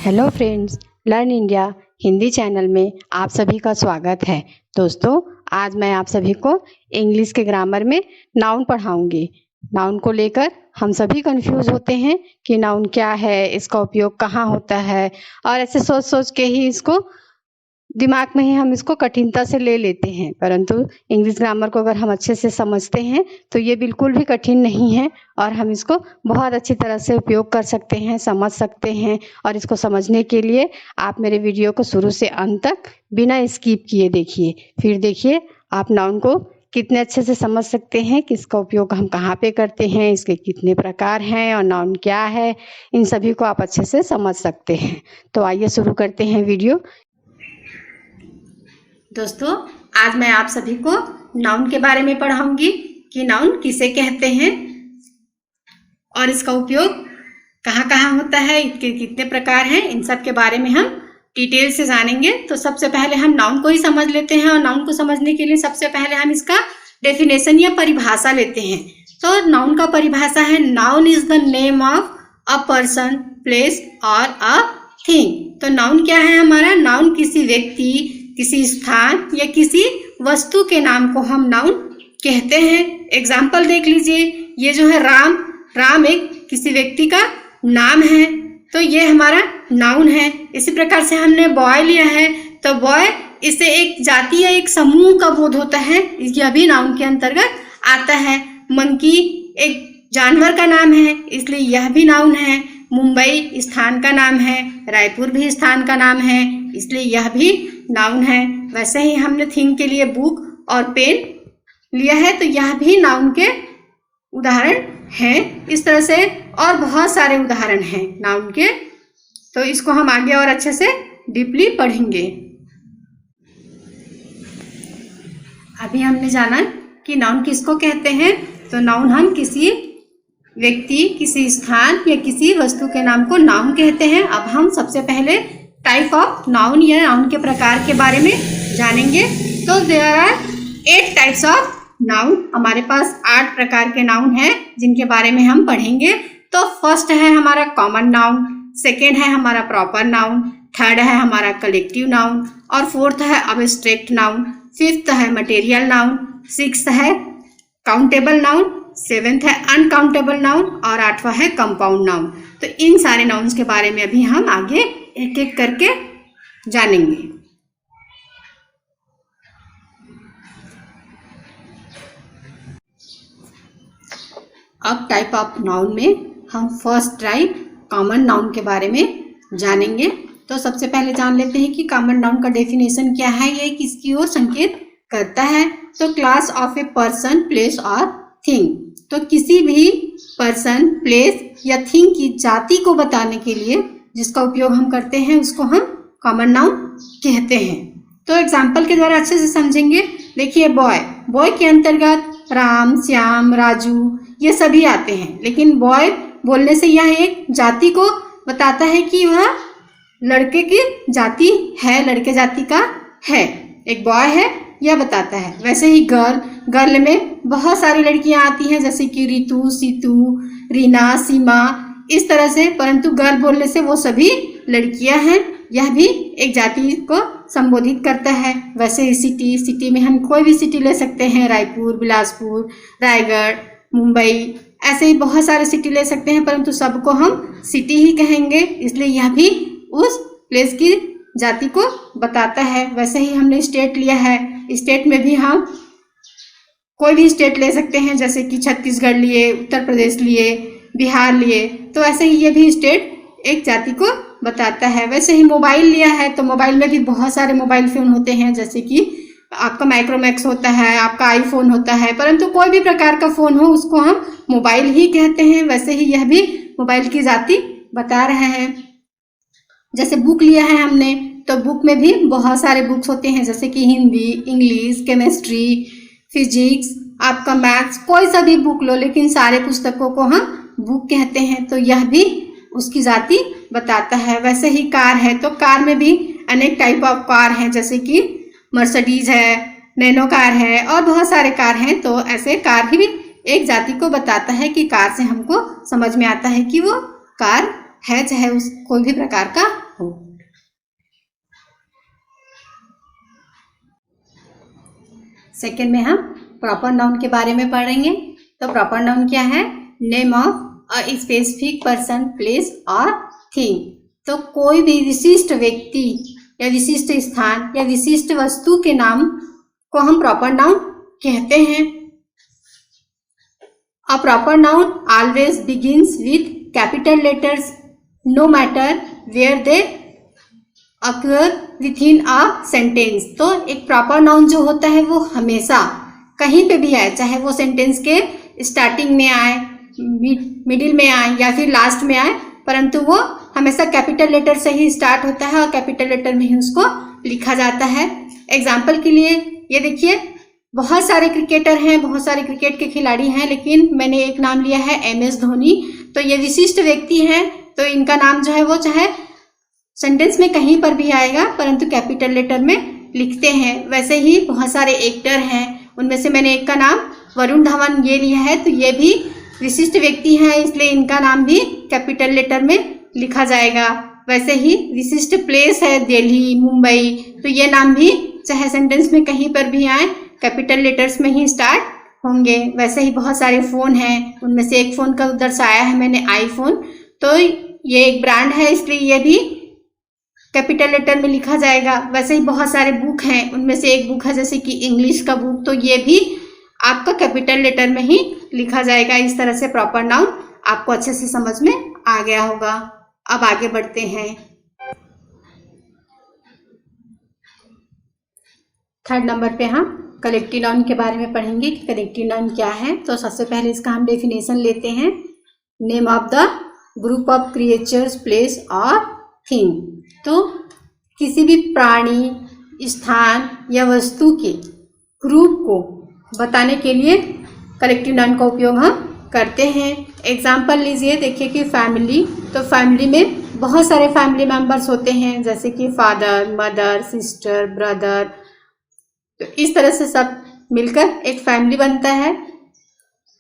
Hello friends, learn India Hindi channel में आप सभी का स्वागत है। दोस्तों, आज मैं आप सभी को इंग्लिश के ग्रामर में नाउन पढ़ाऊंगी। नाउन को लेकर हम सभी कंफ्यूज होते हैं कि नाउन क्या है, इसका उपयोग कहाँ होता है, और ऐसे सोच सोच के ही इसको दिमाग में ही हम इसको कठिनता से ले लेते हैं। परंतु इंग्लिश ग्रामर को अगर हम अच्छे से समझते हैं तो ये बिल्कुल भी कठिन नहीं है और हम इसको बहुत अच्छी तरह से उपयोग कर सकते हैं, समझ सकते हैं। और इसको समझने के लिए आप मेरे वीडियो को शुरू से अंत तक बिना स्किप किए देखिए। फिर देखिए आप नाउन को कितने अच्छे से समझ सकते हैं कि इसका उपयोग हम कहाँ पे करते हैं, इसके कितने प्रकार हैं और नाउन क्या है, इन सभी को आप अच्छे से समझ सकते हैं। तो आइए शुरू करते हैं वीडियो। दोस्तों, आज मैं आप सभी को नाउन के बारे में पढ़ाऊंगी कि नाउन किसे कहते हैं और इसका उपयोग कहाँ कहाँ होता है, इसके कितने प्रकार हैं, इन सब के बारे में हम डिटेल से जानेंगे। तो सबसे पहले हम नाउन को ही समझ लेते हैं और नाउन को समझने के लिए सबसे पहले हम इसका डेफिनेशन या परिभाषा लेते हैं। तो नाउन का परिभाषा है, noun is the name of a person, place और अ थिंग। तो नाउन क्या है हमारा? नाउन किसी व्यक्ति, किसी स्थान या किसी वस्तु के नाम को हम नाउन कहते हैं। एग्जाम्पल देख लीजिए, ये जो है राम, राम एक किसी व्यक्ति का नाम है, तो ये हमारा नाउन है। इसी प्रकार से हमने बॉय लिया है, तो बॉय इससे एक जाति या एक समूह का बोध होता है, यह भी नाउन के अंतर्गत आता है। मंकी एक जानवर का नाम है, इसलिए यह भी नाउन है। मुंबई स्थान का नाम है, रायपुर भी स्थान का नाम है, इसलिए यह भी नाउन है। वैसे ही हमने थिंग के लिए बुक और पेन लिया है, तो यह भी नाउन के उदाहरण हैं। इस तरह से और बहुत सारे उदाहरण हैं नाउन के, तो इसको हम आगे और अच्छे से डीपली पढ़ेंगे। अभी हमने जाना कि नाउन किसको कहते हैं। तो नाउन हम किसी व्यक्ति, किसी स्थान या किसी वस्तु के नाम को नाउन कहते हैं। अब हम सबसे पहले टाइप ऑफ नाउन या नाउन के प्रकार के बारे में जानेंगे। तो there are 8 types of noun. हमारे पास 8 प्रकार के नाउन हैं जिनके बारे में हम पढ़ेंगे। तो फर्स्ट है हमारा कॉमन नाउन, सेकेंड है हमारा प्रॉपर नाउन, थर्ड है हमारा कलेक्टिव नाउन और फोर्थ है अब्स्ट्रैक्ट नाउन, फिफ्थ है मटेरियल नाउन, सिक्स्थ है काउंटेबल नाउन, सेवेंथ है अनकाउंटेबल नाउन और 8वां है कंपाउंड नाउन। तो इन सारे नाउन्स के बारे में अभी हम आगे एक एक करके जानेंगे। अब टाइप ऑफ नाउन में हम फर्स्ट टाइप कॉमन नाउन के बारे में जानेंगे। तो सबसे पहले जान लेते हैं कि कॉमन नाउन का डेफिनेशन क्या है, ये किसकी ओर संकेत करता है। तो class of a person, place और थिंग। तो किसी भी पर्सन, प्लेस या थिंग की जाति को बताने के लिए जिसका उपयोग हम करते हैं उसको हम कॉमन नाउन कहते हैं। तो एग्जाम्पल के द्वारा अच्छे से समझेंगे। देखिए बॉय, बॉय के अंतर्गत राम, श्याम, राजू ये सभी आते हैं, लेकिन बॉय बोलने से यह एक जाति को बताता है कि वह लड़के की जाति है, लड़के जाति का है, एक बॉय है, यह बताता है। वैसे ही गर्ल, गर्ल में बहुत सारी लड़कियां आती हैं जैसे कि रितु, सीतू, रीना, सीमा, इस तरह से। परंतु गर्ल बोलने से वो सभी लड़कियां हैं, यह भी एक जाति को संबोधित करता है। वैसे ही सिटी, सिटी में हम कोई भी सिटी ले सकते हैं, रायपुर, बिलासपुर, रायगढ़, मुंबई, ऐसे ही बहुत सारे सिटी ले सकते हैं, परंतु सबको हम सिटी ही कहेंगे, इसलिए यह भी उस प्लेस की जाति को बताता है। वैसे ही हमने स्टेट लिया है, स्टेट में भी हम कोई भी स्टेट ले सकते हैं, जैसे कि छत्तीसगढ़ लिए, उत्तर प्रदेश लिए, बिहार लिए, तो ऐसे ही ये भी स्टेट एक जाति को बताता है। वैसे ही मोबाइल लिया है, तो मोबाइल में भी बहुत सारे मोबाइल फ़ोन होते हैं, जैसे कि आपका माइक्रोमैक्स होता है, आपका आईफोन होता है, परंतु कोई भी प्रकार का फ़ोन हो उसको हम मोबाइल ही कहते हैं। वैसे ही यह भी मोबाइल की जाति बता रहे हैं। जैसे बुक लिया है हमने, तो बुक में भी बहुत सारे बुक्स होते हैं, जैसे कि हिंदी, इंग्लिश, केमिस्ट्री, फिजिक्स, आपका मैथ्स, कोई सा भी बुक लो, लेकिन सारे पुस्तकों को हम बुक कहते हैं। तो यह भी उसकी जाति बताता है। वैसे ही कार है, तो कार में भी अनेक टाइप ऑफ कार हैं, जैसे कि मर्सिडीज है, नैनो कार है और बहुत सारे कार हैं। तो ऐसे कार भी एक जाति को बताता है कि कार से हमको समझ में आता है कि वो कार है, चाहे उस कोई भी प्रकार का हो। सेकेंड में हम प्रॉपर नाउन के बारे में पढ़ेंगे। तो प्रॉपर नाउन क्या है? Name of a specific person, place और थिंग। तो कोई भी विशिष्ट व्यक्ति या विशिष्ट स्थान या विशिष्ट वस्तु के नाम को हम प्रॉपर नाउन कहते हैं। A proper noun always begins with capital letters no matter where they occur with in a sentence. तो एक प्रॉपर नाउन जो होता है वो हमेशा कहीं पे भी आए, चाहे वो सेंटेंस के स्टार्टिंग में आए, मिडिल में आए या फिर लास्ट में आए, परंतु वो हमेशा कैपिटल लेटर से ही स्टार्ट होता है और कैपिटल लेटर में ही उसको लिखा जाता है। एग्जाम्पल के लिए ये देखिए, बहुत सारे क्रिकेटर हैं, बहुत सारे क्रिकेट के खिलाड़ी हैं, लेकिन मैंने एक नाम लिया है MS धोनी। तो ये विशिष्ट व्यक्ति हैं, तो इनका नाम जो है वो चाहे सेंटेंस में कहीं पर भी आएगा, परंतु कैपिटल लेटर में लिखते हैं। वैसे ही बहुत सारे एक्टर हैं, उनमें से मैंने एक का नाम वरुण धवन ये लिया है, तो ये भी विशिष्ट व्यक्ति हैं, इसलिए इनका नाम भी कैपिटल लेटर में लिखा जाएगा। वैसे ही विशिष्ट प्लेस है दिल्ली, मुंबई, तो ये नाम भी चाहे सेंटेंस में कहीं पर भी आए, कैपिटल लेटर्स में ही स्टार्ट होंगे। वैसे ही बहुत सारे फ़ोन हैं, उनमें से एक फ़ोन का उधर से आया है मैंने आईफोन, तो ये एक ब्रांड है, इसलिए ये भी कैपिटल लेटर में लिखा जाएगा। वैसे ही बहुत सारे बुक हैं, उनमें से एक बुक है जैसे कि इंग्लिश का बुक, तो ये भी आपका कैपिटल लेटर में ही लिखा जाएगा। इस तरह से प्रॉपर नाउन आपको अच्छे से समझ में आ गया होगा। अब आगे बढ़ते हैं। थर्ड नंबर पे हम कलेक्टिव नाउन के बारे में पढ़ेंगे कि कलेक्टिव नाउन क्या है। तो सबसे पहले इसका हम डेफिनेशन लेते हैं। Name of the group of creatures, place और थिंग। तो किसी भी प्राणी, स्थान या वस्तु के ग्रुप को बताने के लिए कलेक्टिव नाउन का उपयोग हम करते हैं। एग्जाम्पल लीजिए, देखिए कि फैमिली, तो फैमिली में बहुत सारे फैमिली मेंबर्स होते हैं, जैसे कि फादर, मदर, सिस्टर, ब्रदर, तो इस तरह से सब मिलकर एक फैमिली बनता है।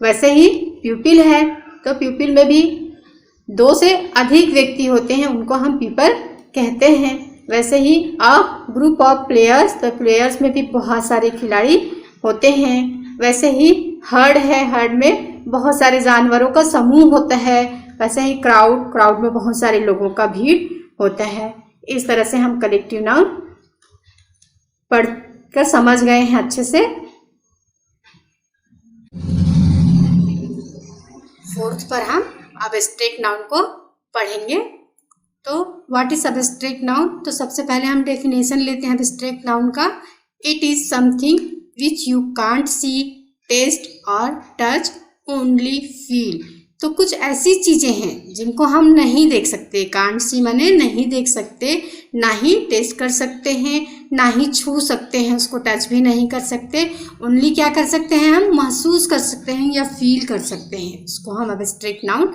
वैसे ही प्यूपिल है, तो प्यूपिल में भी 2 से अधिक व्यक्ति होते हैं, उनको हम पीपल कहते हैं। वैसे ही अ ग्रुप ऑफ प्लेयर्स, तो प्लेयर्स में भी बहुत सारे खिलाड़ी होते हैं। वैसे ही हर्ड है, हर्ड में बहुत सारे जानवरों का समूह होता है। वैसे ही क्राउड, क्राउड में बहुत सारे लोगों का भीड़ होता है। इस तरह से हम कलेक्टिव नाउन पढ़कर समझ गए हैं अच्छे से। फोर्थ पर हम एब्स्ट्रैक्ट नाउन को पढ़ेंगे। तो व्हाट इज एब्स्ट्रैक्ट नाउन? तो सबसे पहले हम डेफिनेशन लेते हैं एब्स्ट्रैक्ट नाउन का। It is something which you can't see, taste और टच, ओनली फील। तो कुछ ऐसी चीज़ें हैं जिनको हम नहीं देख सकते, कांट सी माने नहीं देख सकते, ना ही टेस्ट कर सकते हैं, ना ही छू सकते हैं, उसको टच भी नहीं कर सकते। ओनली क्या कर सकते हैं? हम महसूस कर सकते हैं या फील कर सकते हैं, उसको हम एब्स्ट्रैक्ट नाउन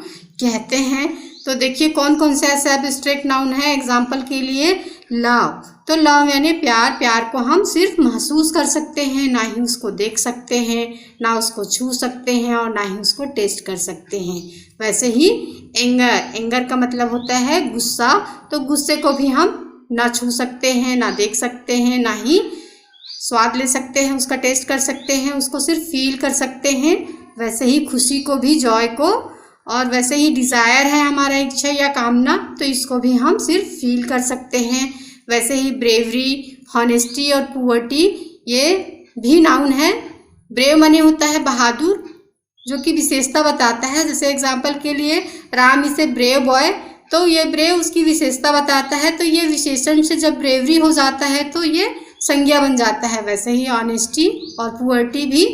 कहते हैं। तो देखिए कौन कौन से ऐसे एब्स्ट्रैक्ट नाउन है। एग्जाम्पल के लिए लव, तो लव यानी प्यार, प्यार को हम सिर्फ महसूस कर सकते हैं, ना ही उसको देख सकते हैं, ना उसको छू सकते हैं और ना ही उसको टेस्ट कर सकते हैं। वैसे ही एंगर, एंगर का मतलब होता है गुस्सा, तो गुस्से को भी हम ना छू सकते हैं, ना देख सकते हैं, ना ही स्वाद ले सकते हैं, उसका टेस्ट कर सकते हैं, उसको सिर्फ फील कर सकते हैं। वैसे ही खुशी को भी, जॉय को, और वैसे ही डिज़ायर है हमारा इच्छा या कामना, तो इसको भी हम सिर्फ फील कर सकते हैं। वैसे ही ब्रेवरी, हॉनेस्टी और पुअर्टी ये भी नाउन है। ब्रेव माने होता है बहादुर, जो कि विशेषता बताता है। जैसे एग्जाम्पल के लिए Ram is a brave boy, तो ये ब्रेव उसकी विशेषता बताता है, तो ये विशेषण से जब ब्रेवरी हो जाता है तो ये संज्ञा बन जाता है। वैसे ही ऑनेस्टी और पुअर्टी भी,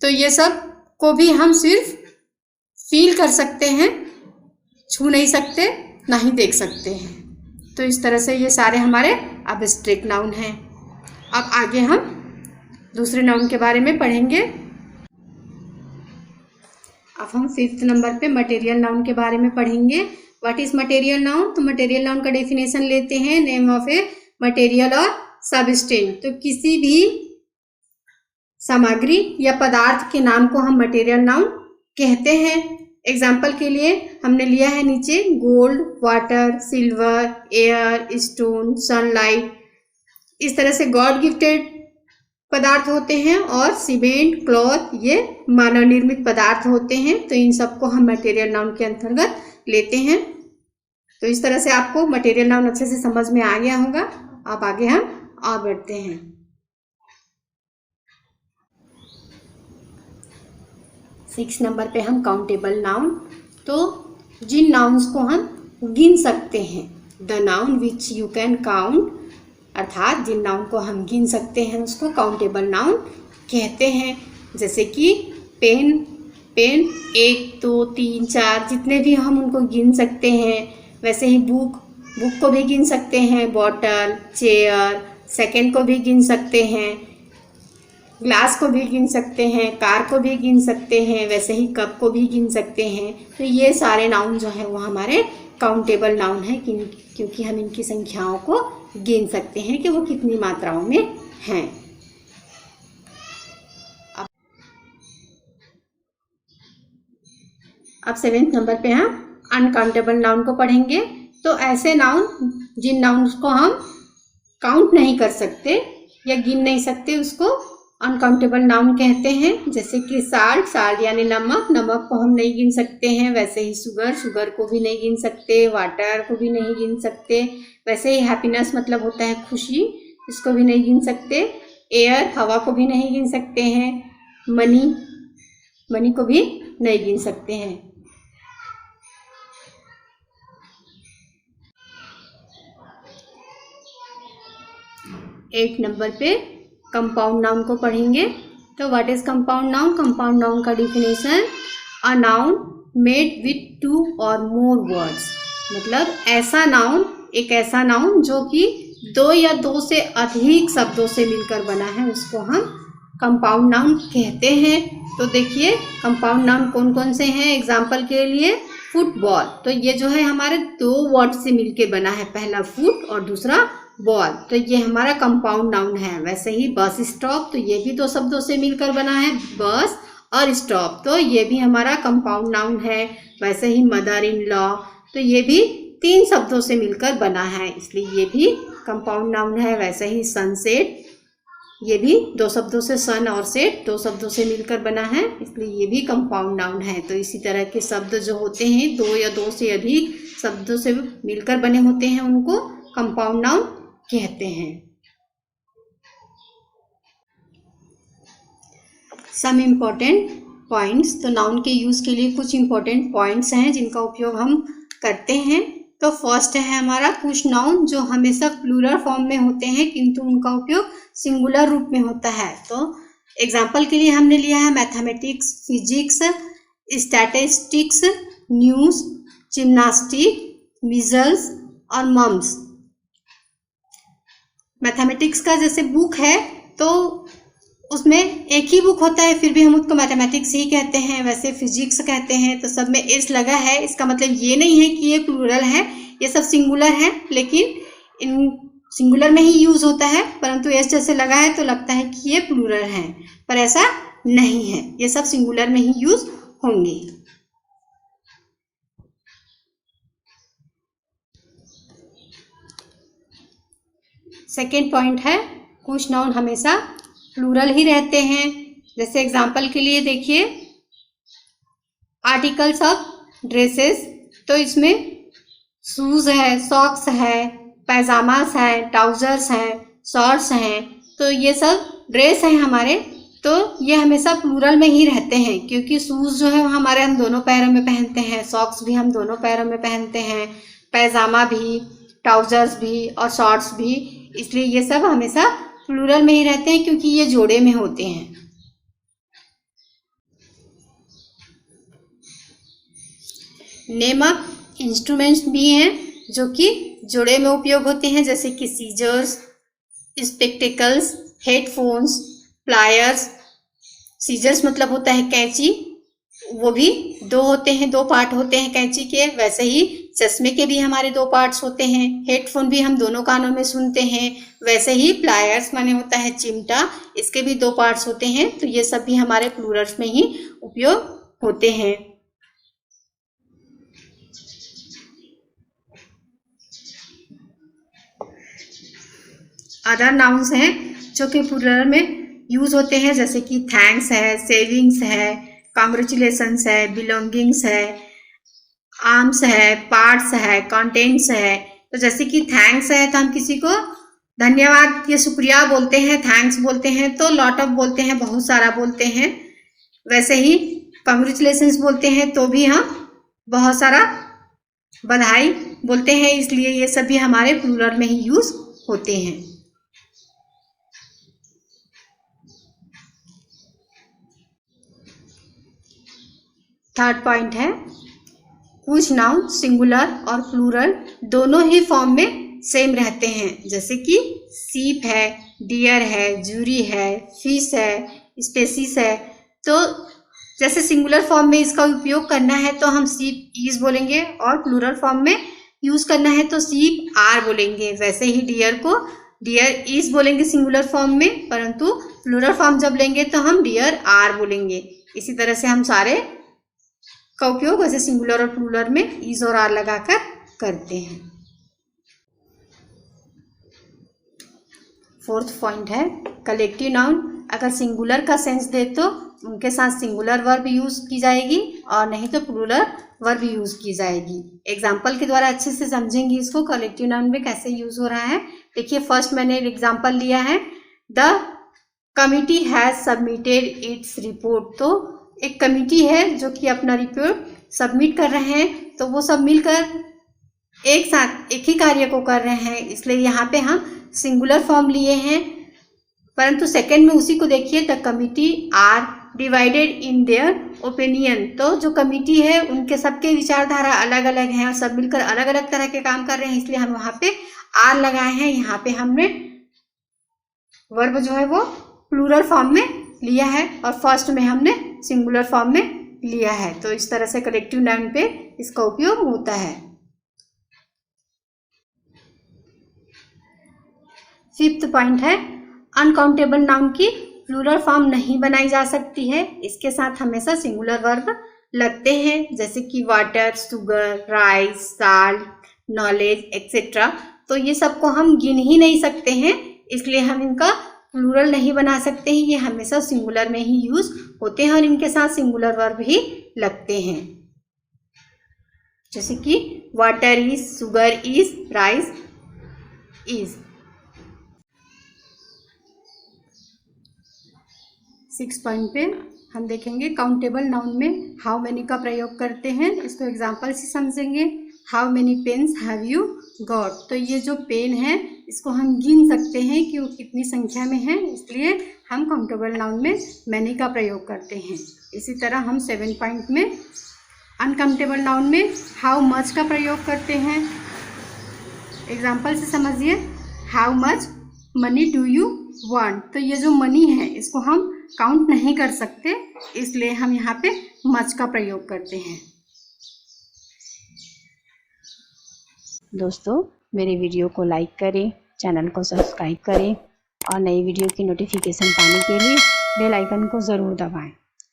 तो ये सब को भी हम सिर्फ फील कर सकते हैं, छू नहीं सकते, ना ही देख सकते हैं। तो इस तरह से ये सारे हमारे एब्स्ट्रैक्ट नाउन हैं। अब आगे हम दूसरे नाउन के बारे में पढ़ेंगे। अब हम 5th नंबर पे मटेरियल नाउन के बारे में पढ़ेंगे। What is material noun? तो मटेरियल नाउन का डेफिनेशन लेते हैं। नेम ऑफ ए मटेरियल और सबस्टेंस, तो किसी भी सामग्री या पदार्थ के नाम को हम मटेरियल नाउन कहते हैं। एग्जाम्पल के लिए हमने लिया है नीचे gold, water, silver, air, stone, sunlight. इस तरह से गॉड गिफ्टेड पदार्थ होते हैं और सीमेंट, क्लॉथ ये मानव निर्मित पदार्थ होते हैं। तो इन सबको हम मटेरियल नाउन के अंतर्गत लेते हैं। तो इस तरह से आपको मटेरियल नाउन अच्छे से समझ में आ गया होगा। अब आगे हम और बढ़ते हैं। 6 नंबर पे हम काउंटेबल नाउन। तो जिन नाउन्स को हम गिन सकते हैं, the noun which you can count, अर्थात जिन नाउन को हम गिन सकते हैं उसको काउंटेबल नाउन कहते हैं। जैसे कि पेन, 1 2 3 4 जितने भी हम उनको गिन सकते हैं। वैसे ही बुक को भी गिन सकते हैं। बॉटल, चेयर, सेकंड को भी गिन सकते हैं। ग्लास को भी गिन सकते हैं। कार को भी गिन सकते हैं। वैसे ही कप को भी गिन सकते हैं। तो ये सारे नाउन जो हैं वो हमारे काउंटेबल नाउन है, क्योंकि हम इनकी संख्याओं को गिन सकते हैं कि वो कितनी मात्राओं में हैं। अब 7 नंबर पे हम अनकाउंटेबल नाउन को पढ़ेंगे। तो ऐसे नाउन जिन नाउन्स को हम काउंट नहीं कर सकते या गिन नहीं सकते उसको अनकाउंटेबल नाउन कहते हैं। जैसे कि साल्ट यानी नमक को हम नहीं गिन सकते हैं। वैसे ही शुगर को भी नहीं गिन सकते। वाटर को भी नहीं गिन सकते। वैसे ही हैप्पीनेस मतलब होता है खुशी, इसको भी नहीं गिन सकते। एयर, हवा को भी नहीं गिन सकते हैं। मनी को भी नहीं गिन सकते हैं। 8 नंबर पे कंपाउंड नाउन को पढ़ेंगे। तो what is compound noun? Compound noun का definition, a noun made with 2 or more words, मतलब एक ऐसा नाउन जो कि 2 या 2 से अधिक शब्दों से मिलकर बना है, उसको हम कंपाउंड नाउन कहते हैं। तो देखिए कंपाउंड नाउन कौन कौन से हैं। एग्जाम्पल के लिए फुटबॉल, तो ये जो है हमारे 2 वर्ड से मिलकर बना है, पहला फुट और दूसरा बॉल, तो ये हमारा कंपाउंड नाउन है। वैसे ही बस स्टॉप, तो ये भी 2 शब्दों से मिलकर बना है, बस और स्टॉप, तो ये भी हमारा कंपाउंड नाउन है। वैसे ही मदर इन लॉ, तो ये भी 3 शब्दों से मिलकर बना है, इसलिए ये भी कंपाउंड नाउन है। वैसे ही सनसेट, ये भी 2 शब्दों से, सन और सेट 2 शब्दों से मिलकर बना है, इसलिए ये भी कंपाउंड नाउन है। तो इसी तरह के शब्द जो होते हैं 2 या 2 से अधिक शब्दों से मिलकर बने होते हैं, उनको कंपाउंड नाउन कहते हैं। सम इम्पोर्टेंट पॉइंट्स, तो नाउन के यूज के लिए कुछ इम्पोर्टेंट पॉइंट्स हैं जिनका उपयोग हम करते हैं। तो फर्स्ट है हमारा कुछ नाउन जो हमेशा प्लूरल फॉर्म में होते हैं किंतु उनका उपयोग सिंगुलर रूप में होता है। तो एग्जाम्पल के लिए हमने लिया है mathematics, physics, statistics, news, gymnastic, measles और मम्स। मैथमेटिक्स का जैसे बुक है तो उसमें एक ही बुक होता है, फिर भी हम उसको मैथमेटिक्स ही कहते हैं। वैसे फिजिक्स कहते हैं तो सब में एस लगा है, इसका मतलब ये नहीं है कि ये प्लूरल है, ये सब सिंगुलर है, लेकिन इन सिंगुलर में ही यूज होता है, परंतु एस जैसे लगा है तो लगता है कि ये प्लूरल है, पर ऐसा नहीं है, ये सब सिंगुलर में ही यूज होंगे। सेकेंड पॉइंट है कुछ नाउन हमेशा प्लूरल ही रहते हैं। जैसे एग्जाम्पल के लिए देखिए आर्टिकल्स ऑफ ड्रेसेस, तो इसमें शूज है, सॉक्स है, पैजामास है, ट्राउजर्स हैं, शॉर्ट्स हैं, तो ये सब ड्रेस हैं हमारे, तो ये हमेशा प्लूरल में ही रहते हैं, क्योंकि शूज जो है हमारे हम दोनों पैरों में पहनते हैं, सॉक्स भी हम दोनों पैरों में पहनते हैं, पैजामा भी, ट्राउजर्स भी और शॉर्ट्स भी, इसलिए ये सब हमेशा प्लूरल में ही रहते हैं क्योंकि ये जोड़े में होते हैं। नेम ऑफ इंस्ट्रूमेंट्स भी हैं जो कि जोड़े में उपयोग होते हैं, जैसे कि scissors, spectacles, headphones, pliers. Scissors मतलब होता है कैंची, वो भी 2 होते हैं, 2 पार्ट होते हैं कैंची के। वैसे ही चश्मे के भी हमारे 2 पार्ट्स होते हैं। हेडफोन भी हम दोनों कानों में सुनते हैं। वैसे ही प्लायर्स माने होता है चिमटा, इसके भी 2 पार्ट्स होते हैं, तो ये सब भी हमारे प्लूरल्स में ही उपयोग होते हैं। अदर नाउन्स हैं जो कि प्लूरल में यूज होते हैं, जैसे कि थैंक्स है, सेविंग्स है, कॉन्ग्रेचुलेशंस है, बिलोंगिंग्स है, आर्म्स है, पार्ट्स है, कंटेंट्स है। तो जैसे कि थैंक्स है तो हम किसी को धन्यवाद या शुक्रिया बोलते हैं, थैंक्स बोलते हैं, तो लॉट ऑफ बोलते हैं, बहुत सारा बोलते हैं। वैसे ही कॉन्ग्रेचुलेशंस बोलते हैं तो भी हम बहुत सारा बधाई बोलते हैं, इसलिए ये सभी हमारे प्लूरल में ही यूज होते हैं। थर्ड पॉइंट है, कुछ नाउन सिंगुलर और प्लूरल दोनों ही फॉर्म में सेम रहते हैं, जैसे कि सीप है, डियर है, जूरी है, फिश है, स्पेसीज है। तो जैसे सिंगुलर फॉर्म में इसका उपयोग करना है तो हम सीप इज बोलेंगे, और प्लूरल फॉर्म में यूज करना है तो सीप आर बोलेंगे। वैसे ही डियर को डियर इज बोलेंगे सिंगुलर फॉर्म में, परंतु प्लूरल फॉर्म जब लेंगे तो हम डियर आर बोलेंगे। इसी तरह से हम सारे का उपयोग वैसे सिंगुलर और प्लूरल में इज और आर लगाकर करते हैं। फोर्थ पॉइंट है, कलेक्टिव नाउन अगर सिंगुलर का सेंस दे तो उनके साथ सिंगुलर वर्ब यूज की जाएगी, और नहीं तो प्लूरल वर्ब यूज की जाएगी। एग्जाम्पल के द्वारा अच्छे से समझेंगे इसको कलेक्टिव नाउन में कैसे यूज हो रहा है। देखिए, फर्स्ट मैंने एग्जाम्पल लिया है, the committee has submitted its report. तो एक कमिटी है जो कि अपना रिपोर्ट सबमिट कर रहे हैं, तो वो सब मिलकर एक साथ एक ही कार्य को कर रहे हैं, इसलिए यहाँ पे हम सिंगुलर फॉर्म लिए हैं। परंतु सेकंड में उसी को देखिए, the committee are divided in their opinion. तो जो कमिटी है उनके सबके विचारधारा अलग अलग हैं और सब मिलकर अलग अलग तरह के काम कर रहे हैं, इसलिए हम वहाँ पे आर लगाए हैं। यहाँ पे हमने वर्ब जो है वो प्लूरल फॉर्म में लिया है और फर्स्ट में हमने सिंगुलर फॉर्म में लिया है। तो इस तरह से कलेक्टिव नाउन पे इसका उपयोग होता है। फिफ्थ पॉइंट है, अनकाउंटेबल नाउन की प्लूरल फॉर्म नहीं बनाई जा सकती है, इसके साथ हमेशा सिंगुलर वर्ब लगते हैं, जैसे कि water, sugar, rice, salt, knowledge etcetera. तो ये सबको हम गिन ही नहीं सकते हैं, इसलिए हम इनका प्लूरल नहीं बना सकते हैं। ये हमेशा सिंगुलर में ही यूज होते हैं और इनके साथ सिंगुलर वर्ब ही लगते हैं, जैसे कि water is, sugar is, rice is. 6 point पे हम देखेंगे काउंटेबल नाउन में हाउ मेनी का प्रयोग करते हैं। इसको एग्जाम्पल से समझेंगे। How many pens have you got. तो ये जो पेन है इसको हम गिन सकते हैं कि वो कितनी संख्या में है, इसलिए हम काउंटेबल नाउन में मैनी का प्रयोग करते हैं। इसी तरह हम 7 पॉइंट में अनकाउंटेबल नाउन में हाउ मच का प्रयोग करते हैं। एग्जाम्पल से समझिए, how much money do you want. तो ये जो मनी है इसको हम काउंट नहीं कर सकते, इसलिए हम यहाँ पे मच का प्रयोग करते हैं। दोस्तों, मेरे वीडियो को लाइक करें, चैनल को सब्सक्राइब करें और नई वीडियो की नोटिफिकेशन पाने के लिए बेल आइकन को ज़रूर दबाएं।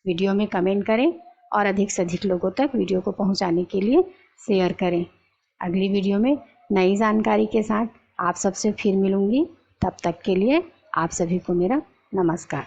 वीडियो में कमेंट करें और अधिक से अधिक लोगों तक वीडियो को पहुंचाने के लिए शेयर करें। अगली वीडियो में नई जानकारी के साथ आप सबसे फिर मिलूंगी। तब तक के लिए आप सभी को मेरा नमस्कार।